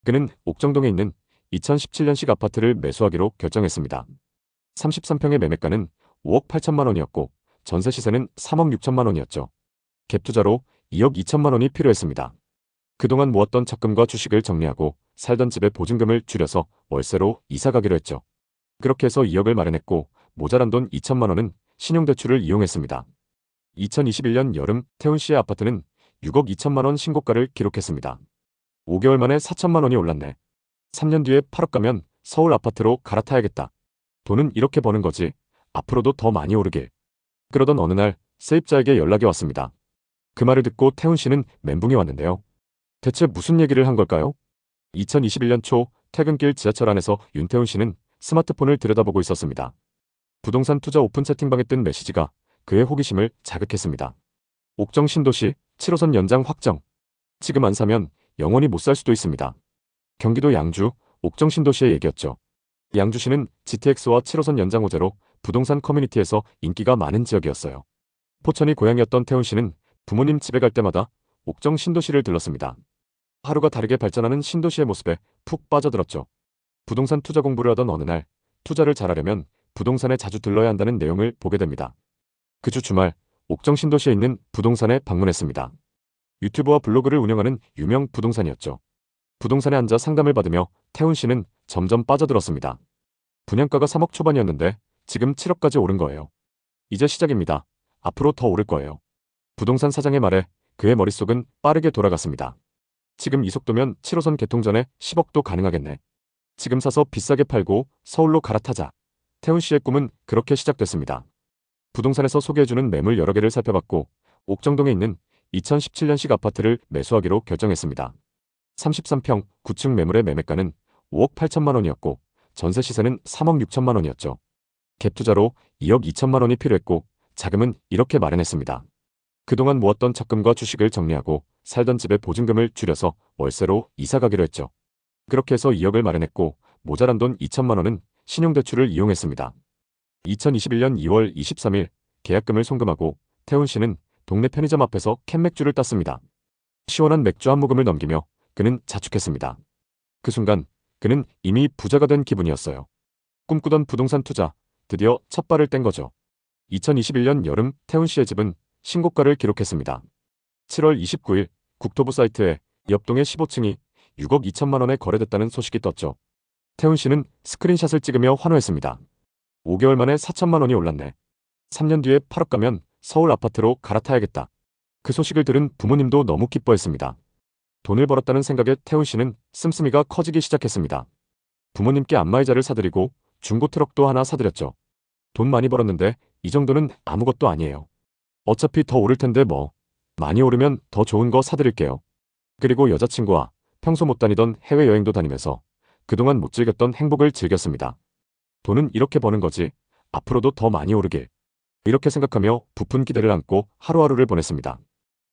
그는 옥정동에 있는 2017년식 아파트를 매수하기로 결정했습니다. 33평의 매매가는 5억 8천만 원이었고 전세 시세는 3억 6천만 원이었죠. 갭 투자로 2억 2천만 원이 필요했습니다. 그동안 모았던 적금과 주식을 정리하고 살던 집의 보증금을 줄여서 월세로 이사 가기로 했죠. 그렇게 해서 2억을 마련했고 모자란 돈 2천만 원은 신용대출을 이용했습니다. 2021년 여름 태훈 씨의 아파트는 6억 2천만 원 신고가를 기록했습니다. 5개월 만에 4천만 원이 올랐네. 3년 뒤에 8억 가면 서울 아파트로 갈아타야겠다. 돈은 이렇게 버는 거지. 앞으로도 더 많이 오르길. 그러던 어느 날 세입자에게 연락이 왔습니다. 그 말을 듣고 태훈 씨는 멘붕이 왔는데요. 대체 무슨 얘기를 한 걸까요? 2021년 초 퇴근길 지하철 안에서 윤태훈 씨는 스마트폰을 들여다보고 있었습니다. 부동산 투자 오픈 채팅방에 뜬 메시지가 그의 호기심을 자극했습니다. 옥정 신도시 7호선 연장 확정. 지금 안 사면 영원히 못 살 수도 있습니다. 경기도 양주 옥정 신도시의 얘기였죠. 양주시는 GTX와 7호선 연장 호재로 부동산 커뮤니티에서 인기가 많은 지역이었어요. 포천이 고향이었던 태훈 씨는 부모님 집에 갈 때마다 옥정 신도시를 들렀습니다. 하루가 다르게 발전하는 신도시의 모습에 푹 빠져들었죠. 부동산 투자 공부를 하던 어느 날 투자를 잘하려면 부동산에 자주 들러야 한다는 내용을 보게 됩니다. 그 주 주말 옥정 신도시에 있는 부동산에 방문했습니다. 유튜브와 블로그를 운영하는 유명 부동산이었죠. 부동산에 앉아 상담을 받으며 태훈 씨는 점점 빠져들었습니다. 분양가가 3억 초반이었는데 지금 7억까지 오른 거예요. 이제 시작입니다. 앞으로 더 오를 거예요. 부동산 사장의 말에 그의 머릿속은 빠르게 돌아갔습니다. 지금 이 속도면 7호선 개통 전에 10억도 가능하겠네. 지금 사서 비싸게 팔고 서울로 갈아타자. 태훈 씨의 꿈은 그렇게 시작됐습니다. 부동산에서 소개해주는 매물 여러 개를 살펴봤고 옥정동에 있는 2017년식 아파트를 매수하기로 결정했습니다. 33평 9층 매물의 매매가는 5억 8천만 원이었고 전세 시세는 3억 6천만 원이었죠. 갭 투자로 2억 2천만 원이 필요했고 자금은 이렇게 마련했습니다. 그동안 모았던 적금과 주식을 정리하고 살던 집의 보증금을 줄여서 월세로 이사 가기로 했죠. 그렇게 해서 2억을 마련했고 모자란 돈 2천만 원은 신용대출을 이용했습니다. 2021년 2월 23일 계약금을 송금하고 태훈 씨는 동네 편의점 앞에서 캔맥주를 땄습니다. 시원한 맥주 한 모금을 넘기며 그는 자축했습니다. 그 순간 그는 이미 부자가 된 기분이었어요. 꿈꾸던 부동산 투자, 드디어 첫 발을 뗀 거죠. 2021년 여름 태훈 씨의 집은 신고가를 기록했습니다. 7월 29일 국토부 사이트에 옆동의 15층이 6억 2천만 원에 거래됐다는 소식이 떴죠. 태훈 씨는 스크린샷을 찍으며 환호했습니다. 5개월 만에 4천만 원이 올랐네. 3년 뒤에 8억 가면 서울 아파트로 갈아타야겠다. 그 소식을 들은 부모님도 너무 기뻐했습니다. 돈을 벌었다는 생각에 태훈 씨는 씀씀이가 커지기 시작했습니다. 부모님께 안마의자를 사드리고 중고 트럭도 하나 사드렸죠. 돈 많이 벌었는데 이 정도는 아무것도 아니에요. 어차피 더 오를 텐데 뭐. 많이 오르면 더 좋은 거 사드릴게요. 그리고 여자친구와 평소 못 다니던 해외여행도 다니면서 그동안 못 즐겼던 행복을 즐겼습니다. 돈은 이렇게 버는 거지. 앞으로도 더 많이 오르길. 이렇게 생각하며 부푼 기대를 안고 하루하루를 보냈습니다.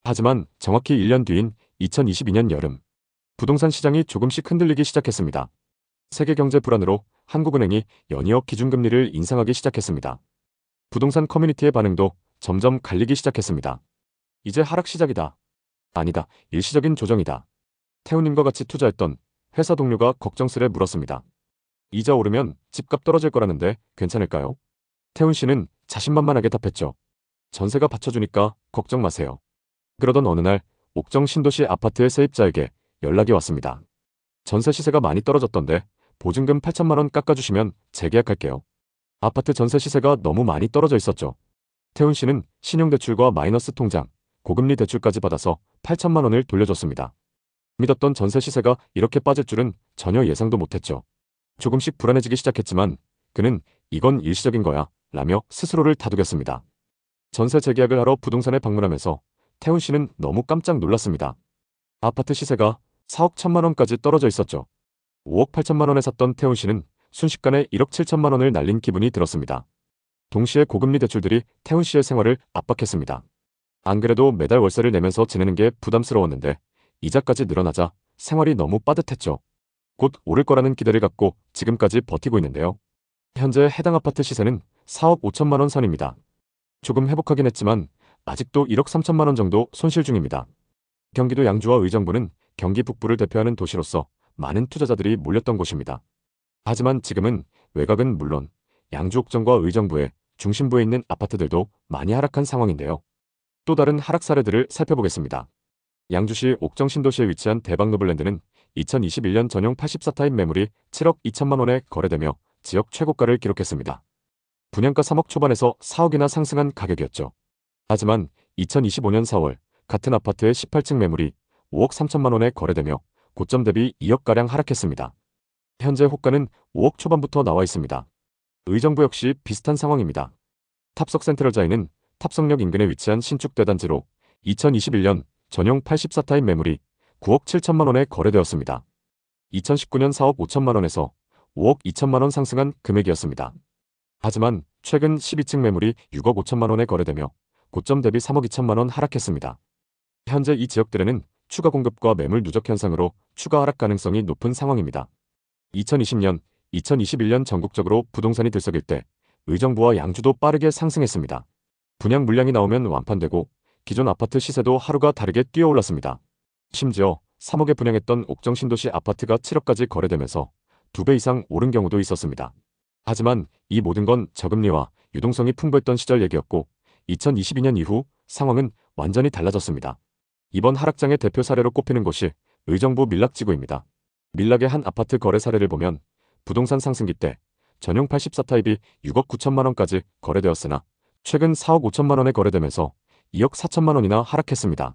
하지만 정확히 1년 뒤인 2022년 여름, 부동산 시장이 조금씩 흔들리기 시작했습니다. 세계 경제 불안으로 한국은행이 연이어 기준금리를 인상하기 시작했습니다. 부동산 커뮤니티의 반응도 점점 갈리기 시작했습니다. 이제 하락 시작이다. 아니다, 일시적인 조정이다. 태훈님과 같이 투자했던 회사 동료가 걱정스레 물었습니다. 이자 오르면 집값 떨어질 거라는데 괜찮을까요? 태훈 씨는 자신만만하게 답했죠. 전세가 받쳐주니까 걱정 마세요. 그러던 어느 날 옥정 신도시 아파트의 세입자에게 연락이 왔습니다. 전세 시세가 많이 떨어졌던데 보증금 8천만 원 깎아주시면 재계약할게요. 아파트 전세 시세가 너무 많이 떨어져 있었죠. 태훈 씨는 신용대출과 마이너스 통장, 고금리 대출까지 받아서 8천만 원을 돌려줬습니다. 믿었던 전세 시세가 이렇게 빠질 줄은 전혀 예상도 못했죠. 조금씩 불안해지기 시작했지만 그는 이건 일시적인 거야 라며 스스로를 다독였습니다. 전세 재계약을 하러 부동산에 방문하면서 태훈 씨는 너무 깜짝 놀랐습니다. 아파트 시세가 4억 1천만 원까지 떨어져 있었죠. 5억 8천만 원에 샀던 태훈 씨는 순식간에 1억 7천만 원을 날린 기분이 들었습니다. 동시에 고금리 대출들이 태훈 씨의 생활을 압박했습니다. 안 그래도 매달 월세를 내면서 지내는 게 부담스러웠는데 이자까지 늘어나자 생활이 너무 빠듯했죠. 곧 오를 거라는 기대를 갖고 지금까지 버티고 있는데요. 현재 해당 아파트 시세는 4억 5천만 원 선입니다. 조금 회복하긴 했지만 아직도 1억 3천만 원 정도 손실 중입니다. 경기도 양주와 의정부는 경기 북부를 대표하는 도시로서 많은 투자자들이 몰렸던 곳입니다. 하지만 지금은 외곽은 물론 양주 옥정과 의정부의 중심부에 있는 아파트들도 많이 하락한 상황인데요. 또 다른 하락 사례들을 살펴보겠습니다. 양주시 옥정 신도시에 위치한 대박 노블랜드는 2021년 전용 84타입 매물이 7억 2천만 원에 거래되며 지역 최고가를 기록했습니다. 분양가 3억 초반에서 4억이나 상승한 가격이었죠. 하지만 2025년 4월 같은 아파트의 18층 매물이 5억 3천만 원에 거래되며 고점 대비 2억가량 하락했습니다. 현재 호가는 5억 초반부터 나와 있습니다. 의정부 역시 비슷한 상황입니다. 탑석 센트럴자이는 탑석역 인근에 위치한 신축 대단지로 2021년 전용 84타입 매물이 9억 7천만 원에 거래되었습니다. 2019년 4억 5천만 원에서 5억 2천만 원 상승한 금액이었습니다. 하지만 최근 12층 매물이 6억 5천만 원에 거래되며 고점 대비 3억 2천만 원 하락했습니다. 현재 이 지역들에는 추가 공급과 매물 누적 현상으로 추가 하락 가능성이 높은 상황입니다. 2020년, 2021년 전국적으로 부동산이 들썩일 때 의정부와 양주도 빠르게 상승했습니다. 분양 물량이 나오면 완판되고 기존 아파트 시세도 하루가 다르게 뛰어올랐습니다. 심지어 3억에 분양했던 옥정 신도시 아파트가 7억까지 거래되면서 2배 이상 오른 경우도 있었습니다. 하지만 이 모든 건 저금리와 유동성이 풍부했던 시절 얘기였고 2022년 이후 상황은 완전히 달라졌습니다. 이번 하락장의 대표 사례로 꼽히는 곳이 의정부 밀락지구입니다. 밀락의 한 아파트 거래 사례를 보면 부동산 상승기 때 전용 84타입이 6억 9천만 원까지 거래되었으나 최근 4억 5천만 원에 거래되면서 2억 4천만 원이나 하락했습니다.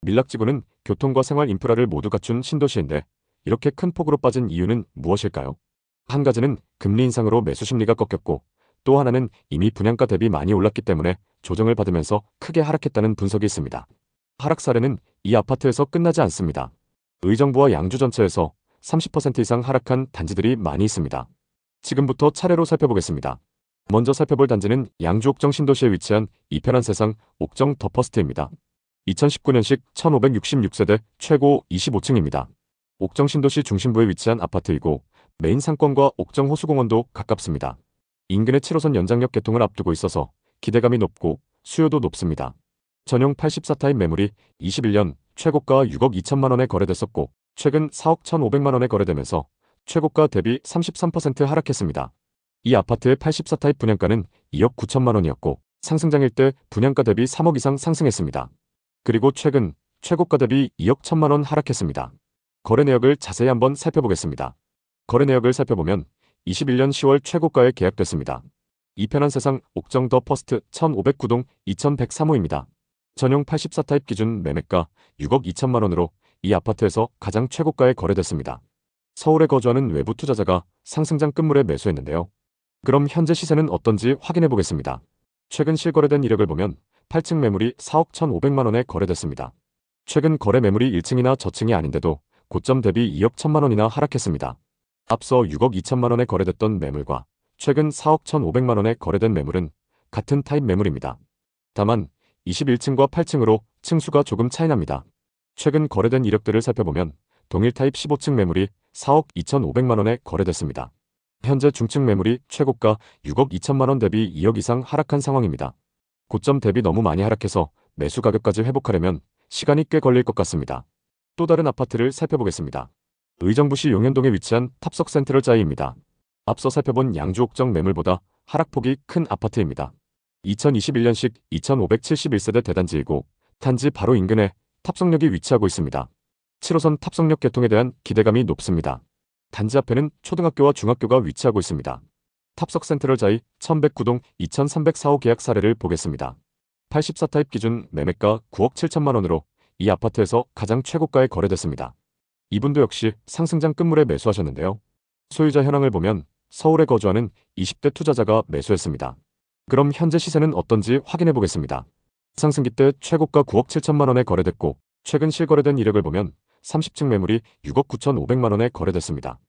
밀락지구는 교통과 생활 인프라를 모두 갖춘 신도시인데 이렇게 큰 폭으로 빠진 이유는 무엇일까요? 한 가지는 금리 인상으로 매수 심리가 꺾였고 또 하나는 이미 분양가 대비 많이 올랐기 때문에 조정을 받으면서 크게 하락했다는 분석이 있습니다. 하락 사례는 이 아파트에서 끝나지 않습니다. 의정부와 양주 전체에서 30% 이상 하락한 단지들이 많이 있습니다. 지금부터 차례로 살펴보겠습니다. 먼저 살펴볼 단지는 양주 옥정 신도시에 위치한 이편한 세상 옥정 더 퍼스트입니다. 2019년식 1566세대 최고 25층입니다. 옥정 신도시 중심부에 위치한 아파트이고 메인 상권과 옥정 호수공원도 가깝습니다. 인근의 7호선 연장역 개통을 앞두고 있어서 기대감이 높고 수요도 높습니다. 전용 84타입 매물이 21년 최고가 6억 2천만 원에 거래됐었고 최근 4억 1,500만 원에 거래되면서 최고가 대비 33% 하락했습니다. 이 아파트의 84타입 분양가는 2억 9천만 원이었고 상승장일 때 분양가 대비 3억 이상 상승했습니다. 그리고 최근 최고가 대비 2억 1천만 원 하락했습니다. 거래 내역을 자세히 한번 살펴보겠습니다. 거래 내역을 살펴보면 21년 10월 최고가에 계약됐습니다. 이편한 세상 옥정 더 퍼스트 1509동 2103호입니다. 전용 84타입 기준 매매가 6억 2천만 원으로 이 아파트에서 가장 최고가에 거래됐습니다. 서울에 거주하는 외부 투자자가 상승장 끝물에 매수했는데요. 그럼 현재 시세는 어떤지 확인해 보겠습니다. 최근 실거래된 이력을 보면 8층 매물이 4억 1,500만 원에 거래됐습니다. 최근 거래 매물이 1층이나 저층이 아닌데도 고점 대비 2억 1천만 원이나 하락했습니다. 앞서 6억 2천만 원에 거래됐던 매물과 최근 4억 1,500만 원에 거래된 매물은 같은 타입 매물입니다. 다만 21층과 8층으로 층수가 조금 차이납니다. 최근 거래된 이력들을 살펴보면 동일 타입 15층 매물이 4억 2,500만 원에 거래됐습니다. 현재 중층 매물이 최고가 6억 2천만 원 대비 2억 이상 하락한 상황입니다. 고점 대비 너무 많이 하락해서 매수 가격까지 회복하려면 시간이 꽤 걸릴 것 같습니다. 또 다른 아파트를 살펴보겠습니다. 의정부시 용현동에 위치한 탑석 센트럴자이입니다. 앞서 살펴본 양주 옥정 매물보다 하락폭이 큰 아파트입니다. 2021년식 2571세대 대단지이고 단지 바로 인근에 탑석역이 위치하고 있습니다. 7호선 탑석역 개통에 대한 기대감이 높습니다. 단지 앞에는 초등학교와 중학교가 위치하고 있습니다. 탑석 센트럴자이 1109동 2304호 계약 사례를 보겠습니다. 84타입 기준 매매가 9억 7천만 원으로 이 아파트에서 가장 최고가에 거래됐습니다. 이분도 역시 상승장 끝물에 매수하셨는데요. 소유자 현황을 보면 서울에 거주하는 20대 투자자가 매수했습니다. 그럼 현재 시세는 어떤지 확인해 보겠습니다. 상승기 때 최고가 9억 7천만 원에 거래됐고 최근 실거래된 이력을 보면 30층 매물이 6억 9,500만 원에 거래됐습니다.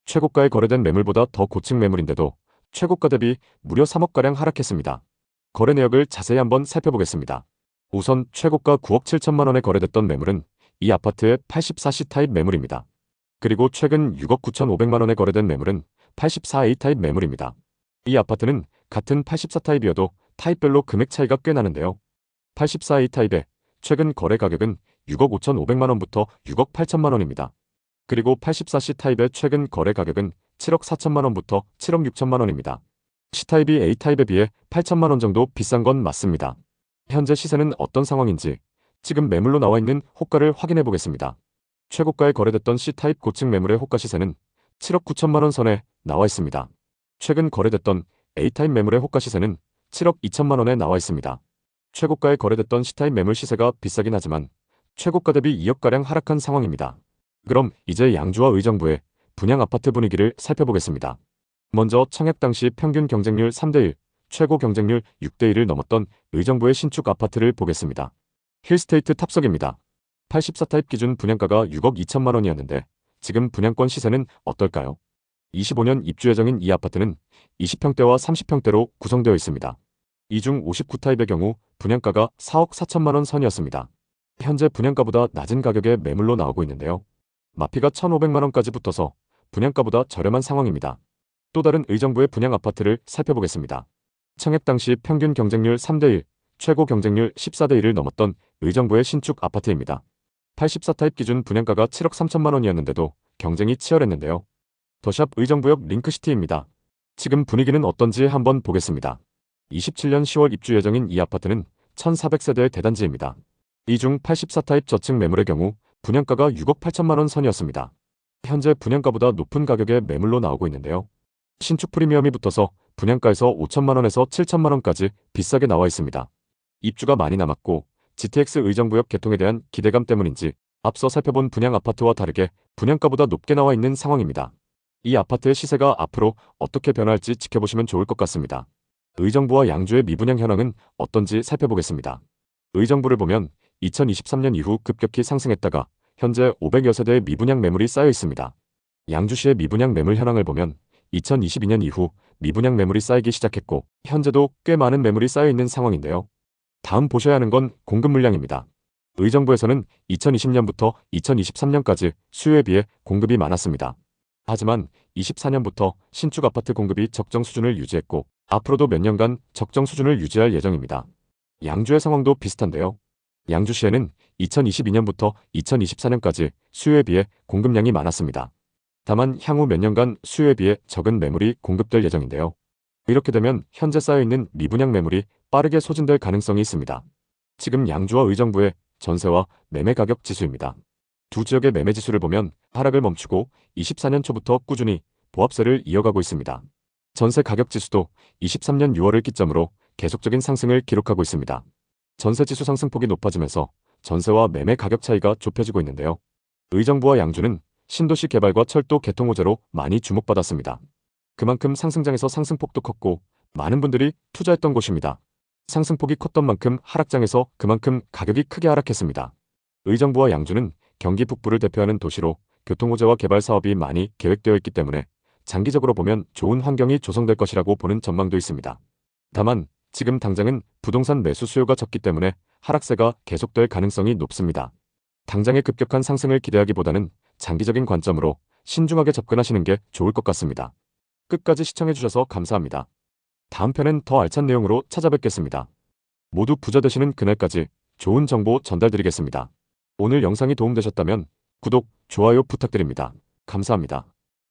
최고가에 거래된 매물보다 더 고층 매물인데도 최고가 대비 무려 3억가량 하락했습니다. 거래 내역을 자세히 한번 살펴보겠습니다. 우선 최고가 9억 7천만 원에 거래됐던 매물은 이 아파트의 84C 타입 매물입니다. 그리고 최근 6억 9,500만 원에 거래된 매물은 84A 타입 매물입니다. 이 아파트는 같은 84타입이어도 타입별로 금액 차이가 꽤 나는데요. 84A 타입의 최근 거래 가격은 6억 5,500만 원부터 6억 8천만 원입니다. 그리고 84C 타입의 최근 거래 가격은 7억 4천만 원부터 7억 6천만 원입니다. C타입이 A타입에 비해 8천만 원 정도 비싼 건 맞습니다. 현재 시세는 어떤 상황인지 지금 매물로 나와 있는 호가를 확인해 보겠습니다. 최고가에 거래됐던 C타입 고층 매물의 호가 시세는 7억 9천만 원 선에 나와 있습니다. 최근 거래됐던 A타입 매물의 호가 시세는 7억 2천만 원에 나와 있습니다. 최고가에 거래됐던 C타입 매물 시세가 비싸긴 하지만 최고가 대비 2억가량 하락한 상황입니다. 그럼 이제 양주와 의정부의 분양 아파트 분위기를 살펴보겠습니다. 먼저 청약 당시 평균 경쟁률 3대1, 최고 경쟁률 6대1을 넘었던 의정부의 신축 아파트를 보겠습니다. 힐스테이트 탑석입니다. 84타입 기준 분양가가 6억 2천만 원이었는데 지금 분양권 시세는 어떨까요? 25년 입주 예정인 이 아파트는 20평대와 30평대로 구성되어 있습니다. 이 중 59타입의 경우 분양가가 4억 4천만 원 선이었습니다. 현재 분양가보다 낮은 가격에 매물로 나오고 있는데요. 마피가 1,500만 원까지 붙어서 분양가보다 저렴한 상황입니다. 또 다른 의정부의 분양 아파트를 살펴보겠습니다. 청약 당시 평균 경쟁률 3대1, 최고 경쟁률 14대1을 넘었던 의정부의 신축 아파트입니다. 84타입 기준 분양가가 7억 3천만 원이었는데도 경쟁이 치열했는데요. 더샵 의정부역 링크시티입니다. 지금 분위기는 어떤지 한번 보겠습니다. 27년 10월 입주 예정인 이 아파트는 1,400세대의 대단지입니다. 이 중 84타입 저층 매물의 경우 분양가가 6억 8천만 원 선이었습니다. 현재 분양가보다 높은 가격에 매물로 나오고 있는데요. 신축 프리미엄이 붙어서 분양가에서 5천만 원에서 7천만 원까지 비싸게 나와 있습니다. 입주가 많이 남았고 GTX 의정부역 개통에 대한 기대감 때문인지 앞서 살펴본 분양 아파트와 다르게 분양가보다 높게 나와 있는 상황입니다. 이 아파트의 시세가 앞으로 어떻게 변할지 지켜보시면 좋을 것 같습니다. 의정부와 양주의 미분양 현황은 어떤지 살펴보겠습니다. 의정부를 보면 2023년 이후 급격히 상승했다가 현재 500여 세대의 미분양 매물이 쌓여 있습니다. 양주시의 미분양 매물 현황을 보면 2022년 이후 미분양 매물이 쌓이기 시작했고 현재도 꽤 많은 매물이 쌓여 있는 상황인데요. 다음 보셔야 하는 건 공급 물량입니다. 의정부에서는 2020년부터 2023년까지 수요에 비해 공급이 많았습니다. 하지만 24년부터 신축 아파트 공급이 적정 수준을 유지했고 앞으로도 몇 년간 적정 수준을 유지할 예정입니다. 양주의 상황도 비슷한데요. 양주시에는 2022년부터 2024년까지 수요에 비해 공급량이 많았습니다. 다만 향후 몇 년간 수요에 비해 적은 매물이 공급될 예정인데요. 이렇게 되면 현재 쌓여있는 미분양 매물이 빠르게 소진될 가능성이 있습니다. 지금 양주와 의정부의 전세와 매매 가격 지수입니다. 두 지역의 매매 지수를 보면 하락을 멈추고 24년 초부터 꾸준히 보합세를 이어가고 있습니다. 전세 가격 지수도 23년 6월을 기점으로 계속적인 상승을 기록하고 있습니다. 전세 지수 상승폭이 높아지면서 전세와 매매 가격 차이가 좁혀지고 있는데요. 의정부와 양주는 신도시 개발과 철도 개통 호재로 많이 주목받았습니다. 그만큼 상승장에서 상승폭도 컸고 많은 분들이 투자했던 곳입니다. 상승폭이 컸던 만큼 하락장에서 그만큼 가격이 크게 하락했습니다. 의정부와 양주는 경기 북부를 대표하는 도시로 교통호재와 개발 사업이 많이 계획되어 있기 때문에 장기적으로 보면 좋은 환경이 조성될 것이라고 보는 전망도 있습니다. 다만 지금 당장은 부동산 매수 수요가 적기 때문에 하락세가 계속될 가능성이 높습니다. 당장의 급격한 상승을 기대하기보다는 장기적인 관점으로 신중하게 접근하시는 게 좋을 것 같습니다. 끝까지 시청해주셔서 감사합니다. 다음 편엔 더 알찬 내용으로 찾아뵙겠습니다. 모두 부자 되시는 그날까지 좋은 정보 전달드리겠습니다. 오늘 영상이 도움되셨다면 구독, 좋아요 부탁드립니다. 감사합니다.